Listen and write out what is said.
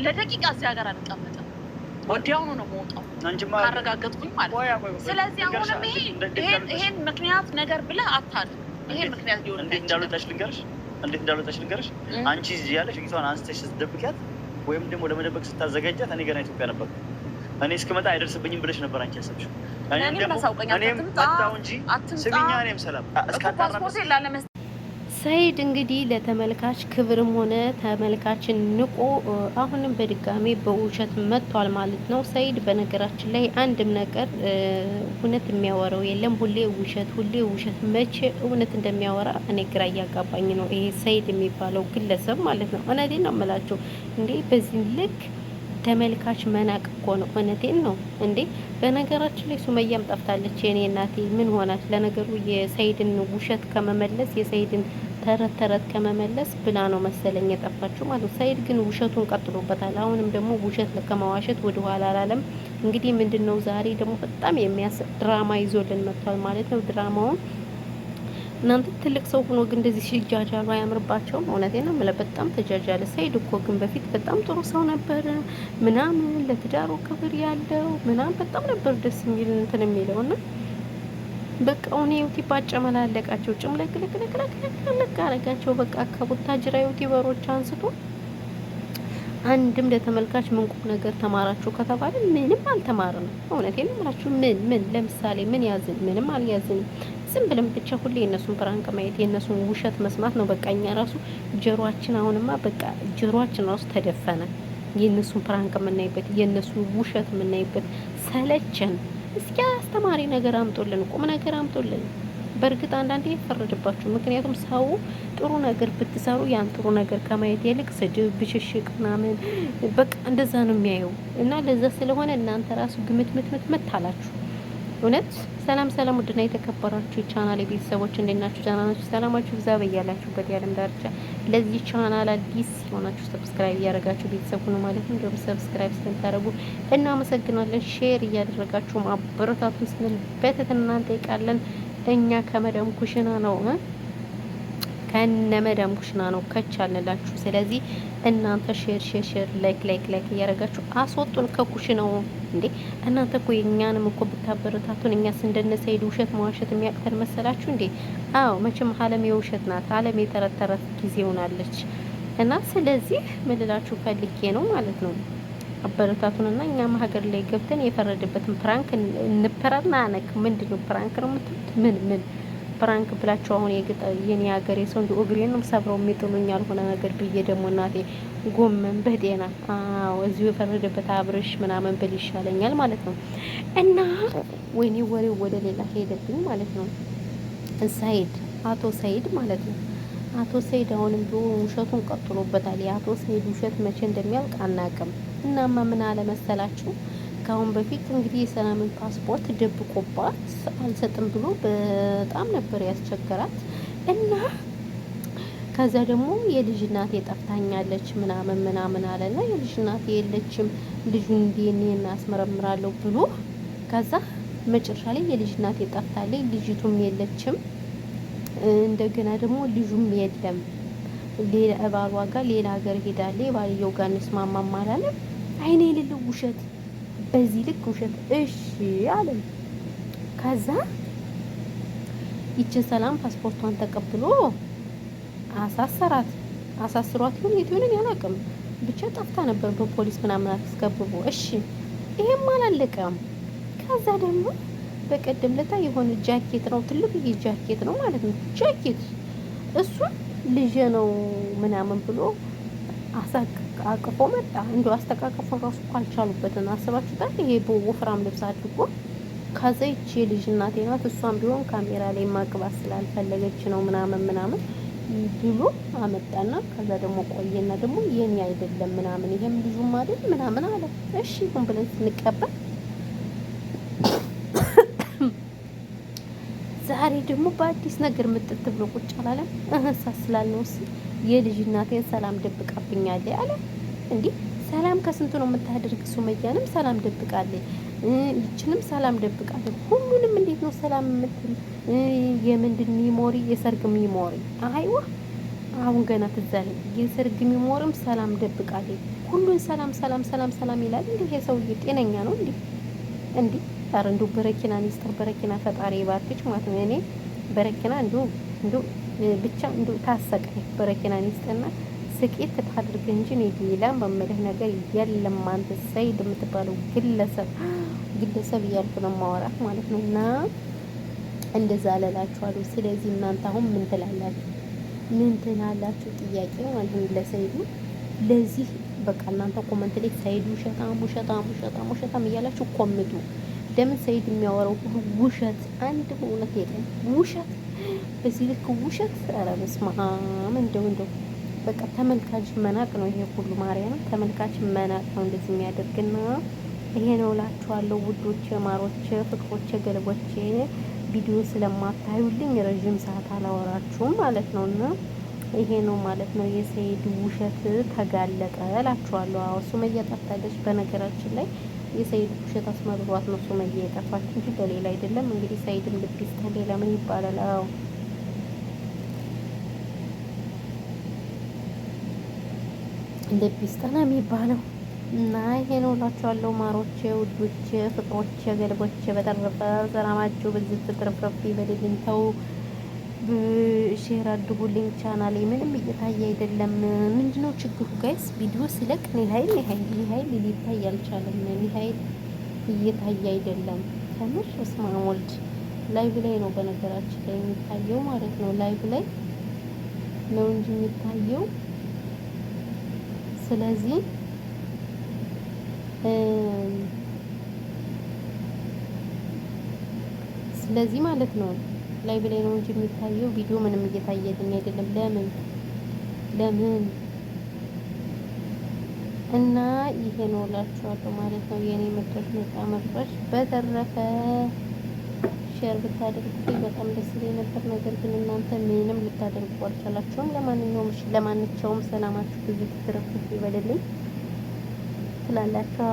ለደቂቃ እዚያ ጋር አልቀመጥም። ወዲያውኑ ነው የምወጣው ካረጋገጥኩኝ ማለት ነው። ስለዚህ አሁንም ይሄን ምክንያት ነገር ብለህ አታድርግ። ይሄ ምክንያት ሊሆን እንዴት እንዳልወጣሽ ልንገርሽ። አንቺ እዚህ ያለሽ ፊቷን አንስተሽ ስትደብቂያት ወይም ደግሞ ለመደበቅ ስታዘጋጃት እኔ ገና ኢትዮጵያ ነበርኩ። እኔ እስክመጣ አይደርስብኝም ብለሽ ነበር አንቺ ያሰብሽው። እኔም መጣሁ እንጂ ስሚኛ፣ እኔም ሰላም ሰይድ እንግዲህ ለተመልካች ክብርም ሆነ ተመልካችን ንቆ አሁንም በድጋሚ በውሸት መጥቷል ማለት ነው። ሰይድ በነገራችን ላይ አንድም ነገር እውነት የሚያወራው የለም። ሁሌ ውሸት። መቼ እውነት እንደሚያወራ እኔ ግራ እያጋባኝ ነው ይሄ ሰይድ የሚባለው ግለሰብ ማለት ነው። እውነቴን ነው የምላችሁ እንዴ! በዚህ ልክ ተመልካች መናቅ እኮ ነው። እውነቴን ነው እንዴ! በነገራችን ላይ ሱመያም ጠፍታለች። የኔ እናቴ ምን ሆናት? ለነገሩ የሰይድን ውሸት ከመመለስ የሰይድን ተረት ከመመለስ ብላ ነው መሰለኝ የጠፋችው ማለት። ሰይድ ግን ውሸቱን ቀጥሎበታል። አሁንም ደግሞ ውሸት ከመዋሸት ወደ ኋላ አላለም። እንግዲህ ምንድነው ዛሬ ደግሞ በጣም የሚያስቅ ድራማ ይዞልን መጥቷል ማለት ነው። ድራማውን እናንተ ትልቅ ሰው ሆኖ ግን እንደዚህ ሲጃጃሉ አያምርባቸውም። እውነቴን ነው የምልህ፣ በጣም ተጃጃለ። ሰይድ እኮ ግን በፊት በጣም ጥሩ ሰው ነበር ምናምን፣ ለትዳሩ ክብር ያለው ምናምን በጣም ነበር ደስ የሚል እንትን የሚለው እና በቃ ዩቲዩብ አጨመላለቃቸው፣ ጭምለቅለቅለቅለቅ አረጋቸው። በቃ ከቡታጅራ ዩቲዩበሮች አንስቶ አንድም ለተመልካች ምን ቁም ነገር ተማራችሁ ከተባለ ምንም አልተማርንም። እውነቴን ነው የምላችሁ። ምን ለምሳሌ ምን ያዝን? ምንም አልያዝንም። ዝም ብለን ብቻ ሁሌ የእነሱን ፕራንክ ማየት የእነሱን ውሸት መስማት ነው። በቃ እኛ ራሱ ጆሮአችን አሁንማ በቃ ጆሮአችን ራሱ ተደፈነ። የእነሱን ፕራንክ የምናይበት የእነሱን ውሸት የምናይበት ሰለቸን። እስኪ አስተማሪ ነገር አምጦልን፣ ቁም ነገር አምጦልን። በእርግጥ አንዳንዴ ይፈረድባችሁ። ምክንያቱም ሰው ጥሩ ነገር ብትሰሩ ያን ጥሩ ነገር ከማየት ይልቅ ስድብ፣ ብሽሽቅ ምናምን በቃ እንደዛ ነው የሚያየው እና ለዛ ስለሆነ እናንተ ራሱ ግምት አላችሁ። እውነት ሰላም ውድና የተከበራችሁ ቻናል ቤተሰቦች እንዴት ናችሁ? ደህና ናችሁ? ሰላማችሁ ብዛ በያላችሁበት የዓለም ዳርቻ። ለዚህ ቻናል አዲስ ሆናችሁ ሰብስክራይብ እያደረጋችሁ ቤተሰብ ሁኑ ማለት ነው። ደግሞ ሰብስክራይብ ስለምታደርጉ እናመሰግናለን። ሼር እያደረጋችሁ ማበረታቱን ስንል በትህትና እንጠይቃለን። እኛ ከመዳም ኩሽና ነው ከነመዳም ኩሽና ነው ከቻልንላችሁ። ስለዚህ እናንተ ሼር ላይክ እያደረጋችሁ አስወጡን ከኩሽናው። እንዴ እናንተ እኮ የኛንም እኮ ብታበረታቱን እኛስ እንደነ ሰይድ ውሸት መዋሸት የሚያቅተን መሰላችሁ እንዴ? አዎ መቼም ዓለም የውሸት ናት። ዓለም የተረተረት ጊዜ ሆናለች። እና ስለዚህ ምልላችሁ ፈልጌ ነው ማለት ነው። አበረታቱንና እኛም ሀገር ላይ ገብተን የፈረደበትን ፕራንክ እንፕራናነክ። ምንድነው ፕራንክ ነው የምትሉት? ምን ፕራንክ ብላችሁ አሁን የኔ ሀገሬ ሰው እንደ እግሬን ነው ሰብረው የሚጥሉኝ ያልሆነ ነገር ብዬ ደግሞ እናቴ ጎመን በጤና እዚሁ የፈረደበት አብርሽ ምናምን ብል ይሻለኛል ማለት ነው። እና ወይኔ ወሬው ወደ ሌላ ሄደብኝ ማለት ነው። ሰይድ አቶ ሰይድ ማለት ነው። አቶ ሰይድ አሁንም ቢሆን ውሸቱን ቀጥሎበታል። የአቶ ሰይድ ውሸት መቼ እንደሚያልቅ አናውቅም። እናማ ምን አለ መሰላችሁ? ከአሁን በፊት እንግዲህ የሰላምን ፓስፖርት ደብቆባት አልሰጥም ብሎ በጣም ነበር ያስቸገራት እና ከዛ ደግሞ የልጅ እናቴ ጠፍታኛለች ምናምን አለና የልጅ እናቴ የለችም ልጁን እንዲኔ እናስመረምራለሁ ብሎ ከዛ መጨረሻ ላይ የልጅ እናቴ ጠፍታለች፣ ልጅቱም የለችም፣ እንደገና ደግሞ ልጁም የለም፣ ሌላ ባሏ ጋር ሌላ ሀገር ሄዳለች፣ ባልየው ጋር እንስማማም አላለም። አይኔ የሌለው ውሸት፣ በዚህ ልክ ውሸት። እሺ አለን። ከዛ ይቺ ሰላም ፓስፖርቷን ተቀብሎ አሳስሯት ይሁን የትሆነን ያላቅም ብቻ ጠፍታ ነበር በፖሊስ ምናምን አስገብቦ። እሺ ይሄም አላለቀም። ከዛ ደግሞ በቀደም ለታ የሆነ ጃኬት ነው ትልቅዬ ጃኬት ነው ማለት ነው ጃኬት እሱን ልጅ ነው ምናምን ብሎ አቅፎ መጣ። እንደው አስተቃቀፉ ራሱ አልቻሉበትን አስባችሁታል? ይሄ በወፍራም ልብስ አድርጎ ከዛ ይቺ የልጅ እናቴ ናት እሷም ቢሆን ካሜራ ላይ ማግባት ስላልፈለገች ነው ምናምን ብሎ አመጣና ከዛ ደግሞ ቆየና ደግሞ የኔ አይደለም ምናምን ይሄም ልጁም አይደል ምናምን አለ። እሺ ይሁን ብለን ስንቀበል ዛሬ ደግሞ በአዲስ ነገር ምጥት ብሎ ቁጭ አላለም። ሳስላለውስ የልጅ እናቴን ሰላም ደብቃብኛለች አለ። እንዴ ሰላም ከስንቱ ነው የምታደርግ? ሱመያንም ሰላም ደብቃለች፣ ይችንም ሰላም ደብቃለች። ሁሉንም እንዴት ነው ሰላም የምትል? የምንድን ሚሞሪ? የሰርግ ሚሞሪ። አይዋ አሁን ገና ትዝ አለኝ የሰርግ ሚሞርም ሰላም ደብቃለች። ሁሉን ሰላም ሰላም ሰላም ሰላም ይላል። እንዲህ የሰውዬ ጤነኛ ነው እንዴ? እንዴ ኧረ እንደው በረኪና ሚስጥር በረኪና ፈጣሪ ባርክሽ ማለት ነው። እኔ በረኪና እንደው ብቻ እንደው ታሰቀኝ በረኪና ሚስጥርና ስቄት ታድርግ እንጂ እኔ ሌላም በመልህ ነገር የለም። አንተ ሰይድ የምትባለው ግለሰብ እያልኩ ነው የማወራት ማለት ነው። እና እንደዛ አለላችኋለሁ። ስለዚህ እናንተ አሁን ምን ትላላችሁ? ምን ትላላችሁ? ጥያቄ ማለት ነው ለሰይዱ ለዚህ በቃ እናንተ ኮመንት ላይ ሰይዱ ውሸታም እያላችሁ ኮምቱ። ለምን ሰይድ የሚያወራው ሁሉ ውሸት፣ አንድ እውነት የለም። ውሸት በዚህ ልክ ውሸት። ኧረ በስመ አብ እንደው በቃ ተመልካች መናቅ ነው ይሄ ሁሉ። ማርያም ተመልካች መናቅ ነው እንደዚህ የሚያደርግና ይሄ ነው እላችኋለሁ። ውዶች፣ ማሮች፣ ፍቅሮች፣ ገለቦች ቪዲዮ ስለማታዩልኝ ረዥም ሰዓት አላወራችሁም ማለት ነው። እና ይሄ ነው ማለት ነው የሰይድ ውሸት ተጋለጠ እላችኋለሁ። አዎ ሱመያ ጠፍታለች። በነገራችን ላይ የሰይድ ውሸት አስመርሯት ነው ሱመያ የጠፋች እንጂ በሌላ አይደለም። እንግዲህ ሰይድም ልብ ይስጠን፣ ሌላ ምን ይባላል? አዎ ልብ ይስጠን የሚባለው እና ይሄ ነው እላችኋለሁ። ማሮቼ፣ ውዶቼ፣ ፍቅሮቼ፣ ገለቦቼ በተረፈ ሰላማችሁ በዚህ ትርፍርፍ ይበልልኝ። ተው ሼር አድርጉልኝ። ቻናሌ ምንም እየታየ አይደለም። ምንድነው ችግሩ ጋይስ? ቪዲዮ ሲለቅ ኒሀይል ሊታይ አልቻለም። ኒሀይል እየታየ አይደለም። ከምር እስማ ወልድ ላይቭ ላይ ነው በነገራችን ላይ የሚታየው ማለት ነው። ላይቭ ላይ ነው እንጂ የሚታየው። ስለዚህ ማለት ነው ላይቭ ላይ ነው እንጂ የሚታየው ቪዲዮ ምንም እየታየልኝ አይደለም። ለምን እና ይሄ ነው እላችኋለሁ ማለት ነው የኔ ምርጦች፣ ምርጦች። በተረፈ ሼር ብታደርጉልኝ በጣም ደስ ይለኝ ነበር። ነገር ግን እናንተ ምንም ልታደርጉ አልቻላችሁም። ለማንኛውም ሰላማችሁ ብዙ ትርፍ ይበልልኝ ትላላችሁ።